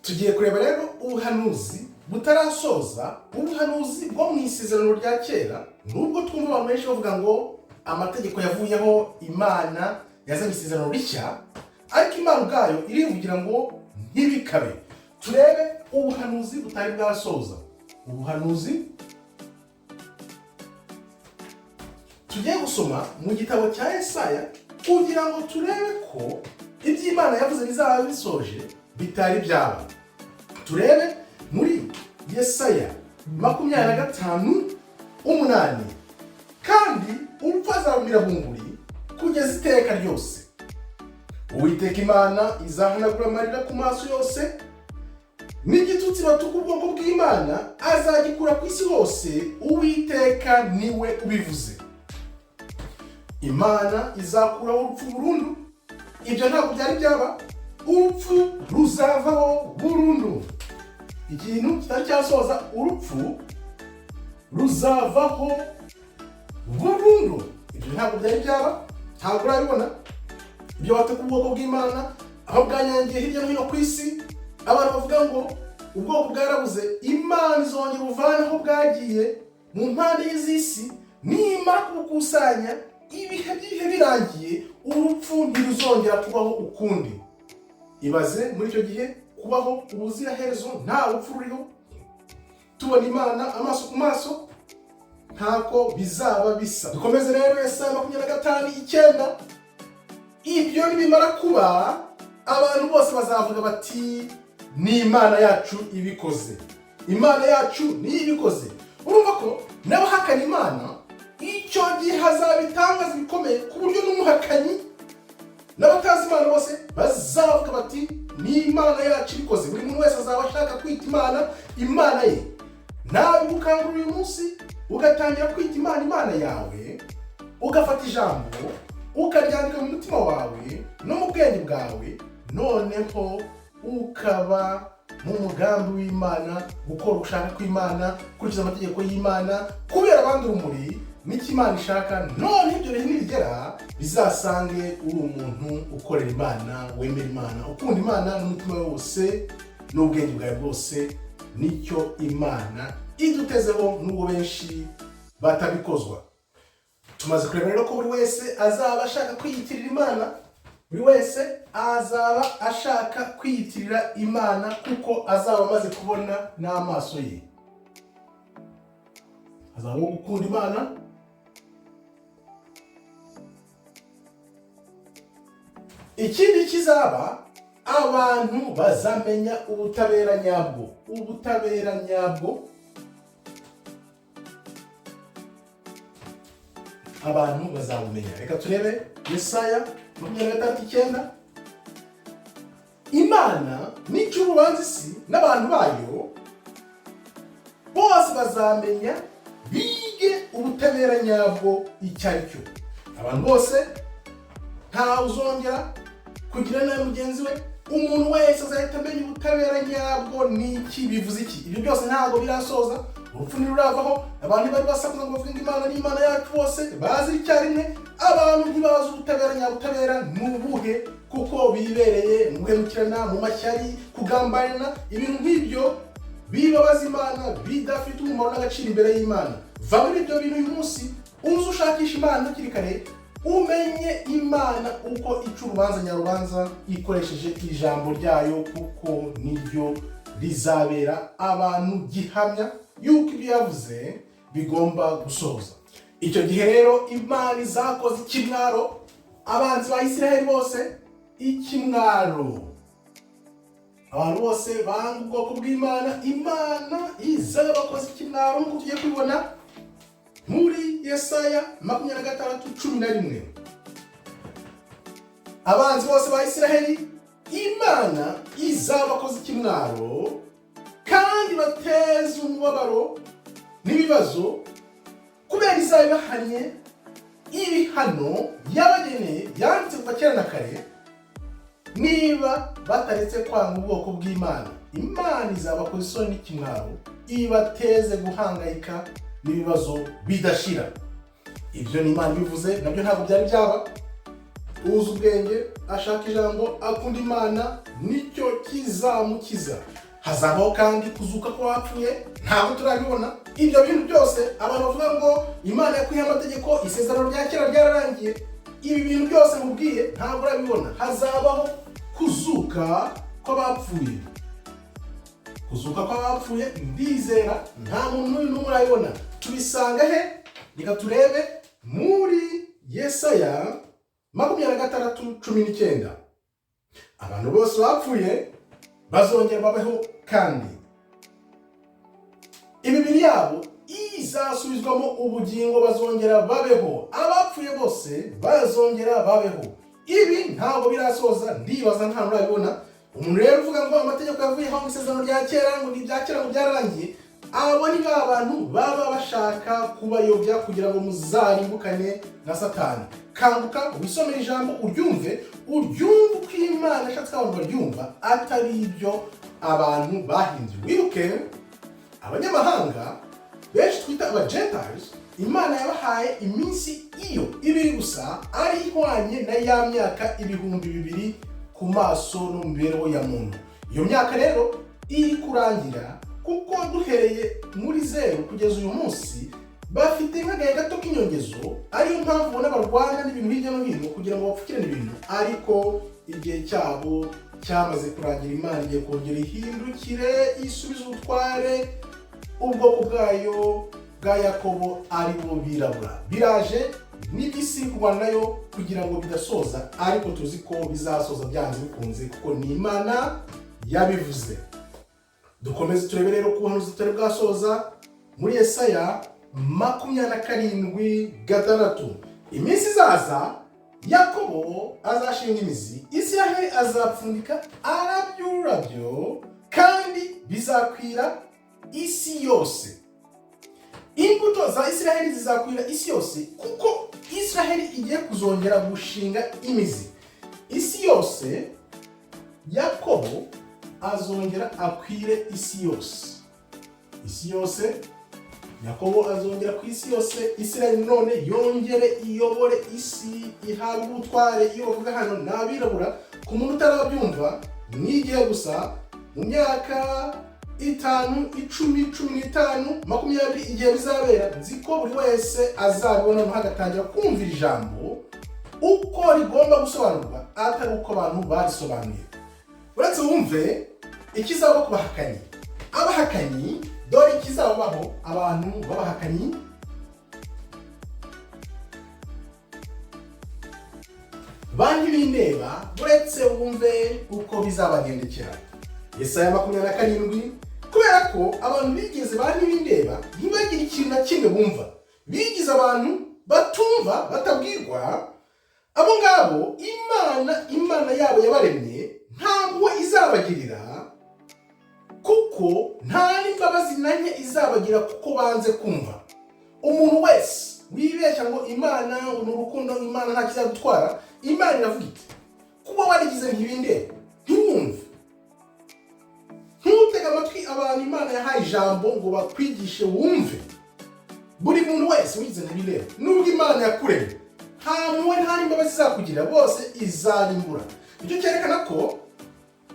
tugiye kureba rero ubuhanuzi butarasoza, ubuhanuzi bwo mu isezerano rya kera. Nubwo twumva abantu benshi bavuga ngo amategeko yavuyeho, Imana yazanye isezerano rishya, ariko Imana ubwayo irivugira ngo ntibikabe. Turebe ubuhanuzi butari bwasoza. Ubuhanuzi tugiye gusoma mu gitabo cya Yesaya kugira ngo turebe ko iby'Imana yavuze bizaba bisoje bitari byaba. Turebe muri Yesaya 25:8, kandi urupfu azarumira bunguri kugeza iteka ryose. Uwiteka Imana izahanagura amarira ku maso yose, n'igitutsi batuka ubwoko bw'Imana azagikura ku isi hose. Uwiteka niwe ubivuze. Imana izakuraho urupfu burundu. Ibyo ntabwo byari byaba. Urupfu ruzavaho burundu. Ikintu kitari cyasoza, urupfu ruzavaho burundu. Ibyo ntabwo byari byaba, ntabwo urabibona. Ibyo batuka ubwoko bw'Imana aho bwanyangiye hirya no hino ku isi, abantu bavuga ngo ubwoko bwarabuze, Imana izongera ubuvane aho bwagiye mu mpande z'isi, nimara kubukusanya ibihe by'ibihe birangiye, urupfu ntiruzongera kubaho ukundi. Ibaze muri icyo gihe kubaho ubuziraherezo, nta rupfu ruriho, tubona Imana amaso ku maso, ntako bizaba bisa. Dukomeze rero Yesaya 25:9. Ibyo nibimara kuba, abantu bose bazavuga bati ni Imana yacu ibikoze. Imana yacu niyo ibikoze. Urumva ko n'abahakana Imana icyo gihe hazaba ibitangaza bikomeye ku buryo n'umuhakanyi n'abatazi Imana bose bazavuga bati ni Imana yacu ibikoze. Buri muntu wese azaba ashaka kwita Imana Imana ye. Nawe gukangurira uyu munsi ugatangira kwita Imana Imana yawe, ugafata ijambo ukaryandika mu mutima wawe no mu bwenge bwawe, noneho ukaba mu mugambi w'Imana, gukora ugushaka kw'Imana, gukurikiza amategeko y'Imana, kubera abandi urumuri n'icyo Imana ishaka. None ibyo bintu nibigera bizasange uri umuntu ukorera Imana, wemera Imana, ukunda Imana n'umutima wawe wose n'ubwenge bwawe bwose. Nicyo Imana idutezeho, n'ubwo benshi batabikozwa. Tumaze kureba rero ko buri wese azaba ashaka kwiyitirira Imana. Buri wese azaba ashaka kwiyitirira Imana kuko azaba amaze kubona n'amaso ye. Azaba gukunda Imana, ikindi kizaba, abantu bazamenya ubutabera nyabwo. Ubutabera nyabwo abantu bazabumenya. Reka turebe Yesaya 25:9. Imana nicyo urubanza isi n'abantu bayo bose bazamenya, bige ubutabera nyabwo icyo ari cyo. Abantu bose nta uzongera kugira nabi mugenzi we. Umuntu wese azahita amenya ubutabera nyabwo n'iki bivuze iki. Ibyo byose ntabwo birasoza. Urupfu ntiruravaho. Abantu bari basakuza ngo bavuge ngo Imana ni Imana yacu, bose bazi icyarimwe. Abantu ntibazi ubutabera nyabutabera n'ubuhe, kuko bibereye mu guhemukirana, mu mashyari, kugambanira. Ibintu nk'ibyo bibabaza Imana, bidafite umumaro n'agaciro imbere y'Imana. Va muri ibyo bintu uyu munsi, uze ushakisha Imana hakiri kare, umenye Imana uko ica urubanza nyarubanza ikoresheje ijambo ryayo, kuko niryo rizabera abantu gihamya yuko ibyo yavuze bigomba gusohoza. Icyo gihe rero Imana izakoze ikimwaro abanzi ba Isiraheli bose. Ikimwaro abantu bose banga ubwoko bw'Imana, Imana izabakoze ikimwaro, nk'uko tugiye kubibona muri Yesaya 26:11. Abanzi bose ba Isiraheli, Imana izabakoze ikimwaro kandi bateze umubabaro n'ibibazo, kubera izabibahanye ibihano yabageneye yanditse kuva kera na kare. Niba bataretse kwanga ubwoko bw'Imana, Imana izabakoza isoni n'ikimwaro, ibateze guhangayika n'ibibazo bidashira. Ibyo ni Imana bivuze, nabyo ntabwo byari byaba. uzi ubwenge, ashaka ijambo, akunda Imana, nicyo kizamukiza. Hazabaho kandi kuzuka kw'abapfuye, ntabwo turabibona. Ibyo bintu byose abantu bavuga ngo Imana yakuyeho amategeko, isezerano rya kera ryararangiye, ibi bintu byose mubwiye ntabwo urabibona. Hazabaho kuzuka kw'abapfuye. Kuzuka kw'abapfuye ndizera nta muntu n'umwe urabibona. Tubisanga he? Reka turebe muri Yesaya 26:19. Abantu bose bapfuye bazongera babeho kandi imibiri yabo izasubizwamo ubugingo, bazongera babeho. Abapfuye bose bazongera babeho. Ibi ntabwo birasoza, ndibaza nta nurabibona. Umuntu rero uvuga ngo amategeko yavuyeho mu isezerano rya kera, ngo ibya kera ngo byararangiye, abo ni ba bantu baba bashaka kubayobya kugira ngo muzarimbukane na satani. Kanguka wisomere ijambo uryumve uko Imana ishatse abantu baryumva, atari ibyo abantu bahinduye. Wibuke abanyamahanga benshi twita aba Gentiles, Imana yabahaye iminsi iyo 2 gusa, ari ihwanye na ya myaka 2000 ku maso no mu mibereho ya muntu. Iyo myaka rero iri kurangira, kuko duhereye muri 0 kugeza uyu munsi bafite nk'agahe gato k'inyongezo, ariyo mpamvu ubona barwana n'ibintu hirya no hino kugira ngo bapfukirane ibintu, ariko igihe cyabo cyamaze kurangira. Imana igiye kongera ihindukire, isubize ubutware ubwoko bwayo bwa Yakobo, ari bo birabura. Biraje n'ibisi kurwana nayo kugira ngo bidasoza, ariko tuzi ko bizasoza byanze bikunze, kuko ni Imana yabivuze. Dukomeze turebe rero ku buhanuzi tutari bwasoza muri Yesaya 27:6. Iminsi izaza Yakobo azashinga imizi, Isiraheli azapfundika araby'ururabyo, kandi bizakwira isi yose. Imbuto za Isiraheli zizakwira isi yose, kuko Isiraheli igiye kuzongera gushinga imizi. Isi yose, Yakobo azongera akwire isi yose. Isi yose, Yakobo azongera ku isi yose. Isiraheli none yongere iyobore isi, ihabwe ubutware. Iyo bavuga hano n'abirabura, ku muntu utarabyumva, n'igihe gusa mu myaka 5, 10, 15, 20 igihe bizabera, nzi ko buri wese azabibona hagatangira kumvira ijambo uko rigomba gusobanurwa, atari uko abantu barisobanuye. Uretse wumve ikizaba ku bahakanyi. Abahakanyi, dore ikizabaho abantu b'abahakanyi. Bantu b'indeba, uretse wumve uko bizabagendekera. Yesaya 27. Kubera ko abantu bigeze bantu b'indeba ntibagire ikintu na kimwe bumva, bigize abantu batumva batabwirwa, abo ngabo Imana yabo yabaremye ntabwo izabagirira, kuko nta n'imbabazi nanjye izabagira, kuko banze kumva. Umuntu wese wibeshya ngo Imana ni urukundo, Imana nta kizagutwara, Imana iravuga iti kuba warigize ntibindeba, ntiwumve. Ntutega amatwi abantu Imana yahaye ijambo ngo bakwigishe wumve. Buri muntu wese wigize ntibindeba, nubwo Imana yakuremye, nta muwe nta n'imbabazi izakugira, bose izarimbura. Icyo cyerekana ko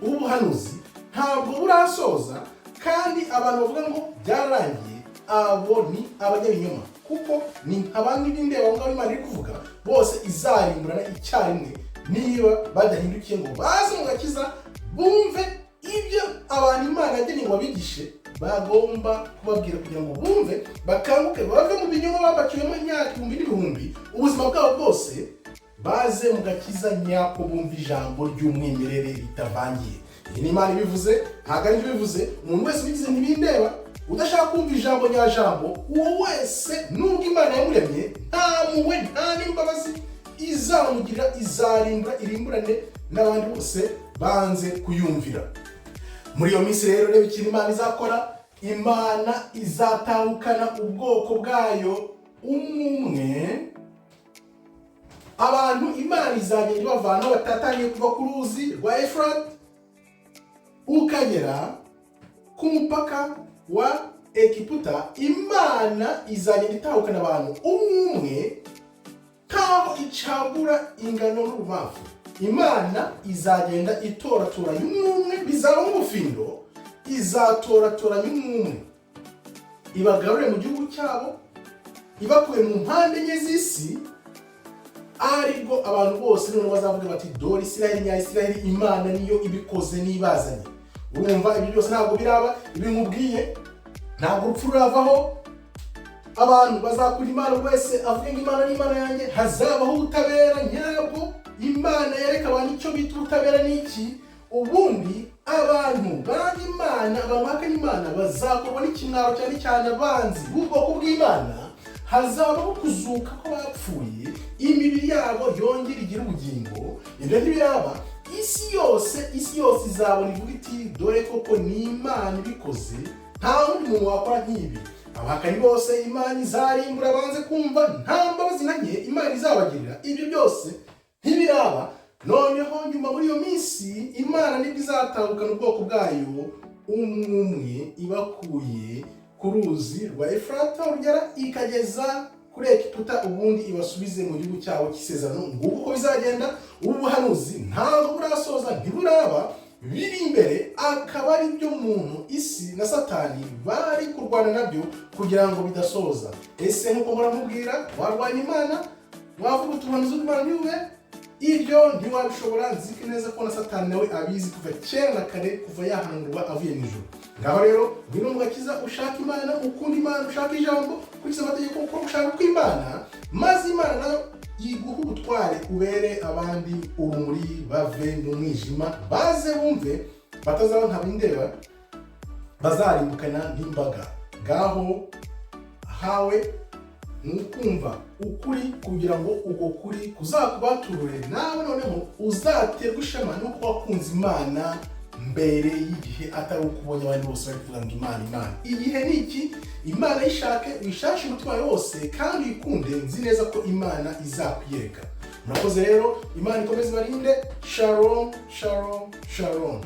ubuhanuzi ntabwo burasoza, kandi abantu bavuga ngo byararangiye, abo ni abanyabinyoma, kuko ni abandi b'indeba ngo Imana iri kuvuga, bose izarimburana icyarimwe niba badahindukiye ngo baze mu gakiza, bumve ibyo abantu Imana yageneye ngo babigishe bagomba kubabwira, kugira ngo bumve bakanguke, bave mu binyoma babacyuyemo imyaka 1000, ubuzima bwabo bwose baze mu gakiza nyako, bumva ijambo ry'umwimerere ritavangiye. Iyi ni Imana ibivuze, ntabwo ari bivuze. Umuntu wese wigize ntibindeba, udashaka kumva ijambo nyajambo, uwo wese nubwo Imana yamuremye, nta muwe nta n'imbabazi izamugira, izarimbura, irimburane n'abandi bose banze kuyumvira. Muri iyo minsi rero reba ikintu Imana izakora. Imana izatahukana ubwoko bwayo umwe. Abantu Imana izagenda ibavana batataniye kuva ku ruzi rwa Efurate ukagera ku mupaka wa Egiputa. Imana izagenda itahukana abantu umwe, nta nk'aho icagura ingano n'urubavu, Imana izagenda itoratoranya umwe, bizaba nk'ubufindo, izatoratoranya umwe, ibagarure mu gihugu cyabo, ibakuye mu mpande enye z'isi, aribwo abantu bose none bazavuga bati dore Isiraheli nya Isiraheli, Imana niyo ibikoze nibazanye. Urumva ibyo byose ntabwo biraba, ibi nkubwiye ntabwo urupfu ruravaho. Abantu bazakura Imana, wese avuga ngo Imana ni Imana yanjye, hazabaho ubutabera nyabwo. Imana yereka abantu icyo bita ubutabera n'iki. Ubundi abantu banga Imana, abahakana Imana bazakorwa n'ikimwaro cyane cyane abanzi b'ubwoko bw'Imana. Hazabaho kuzuka ko bapfuye, imibiri yabo yongera igira ubugingo. Ibyo ntibiraba, isi yose izabona ivuga iti dore koko ni Imana ibikoze, nta wundi muntu wakora nk'ibi. Abahakani bose Imana izarimbura, banze kumva, nta mbabazi na nke Imana izabagirira. Ibyo byose ntibiraba. Noneho nyuma muri iyo minsi Imana nibwo izatahukana ubwoko bwayo umwe, ibakuye ku ruzi rwa Efurata rugera ikageza kuri Egiputa, ubundi ibasubize mu gihugu cyabo cy'isezerano. Nguko uko bizagenda. Ubuhanuzi ntabwo burasoza, ntiburaba, biri imbere, akaba ari byo muntu, isi na satani bari kurwana nabyo kugira ngo bidasoza. Ese nkuko muramubwira, warwanya Imana, wavuga utuhanuzi Imana niwe, ibyo ntiwabishobora. Nziko neza ko na satani nawe abizi kuva kera na kare, kuva yahanurwa avuye mu ijuru. Ngaho rero ngwino mu gakiza, ushaka Imana, ukunda Imana, ushaka ijambo, kurikiza amategeko uko ushaka kw'Imana, maze Imana nayo yiguha ubutware, ubere abandi urumuri, bave mu mwijima, baze bumve, batazaba nk'abindeba, bazarimbukana n'imbaga. Ngaho hawe nukumva ukuri, kugira ngo uko kuri kuzakubaturure, nawe noneho uzaterwa ishema nuko wakunze Imana mbere y'igihe, atari ukubonye abantu bose bari kuvuga ngo Imana. Igihe ni iki? Imana yishake, uyishashe umutima wose kandi uyikunde. Nzi neza ko Imana izakwiyereka. Murakoze rero, Imana ikomeze ibarinde. Shalom, shalom, shalom.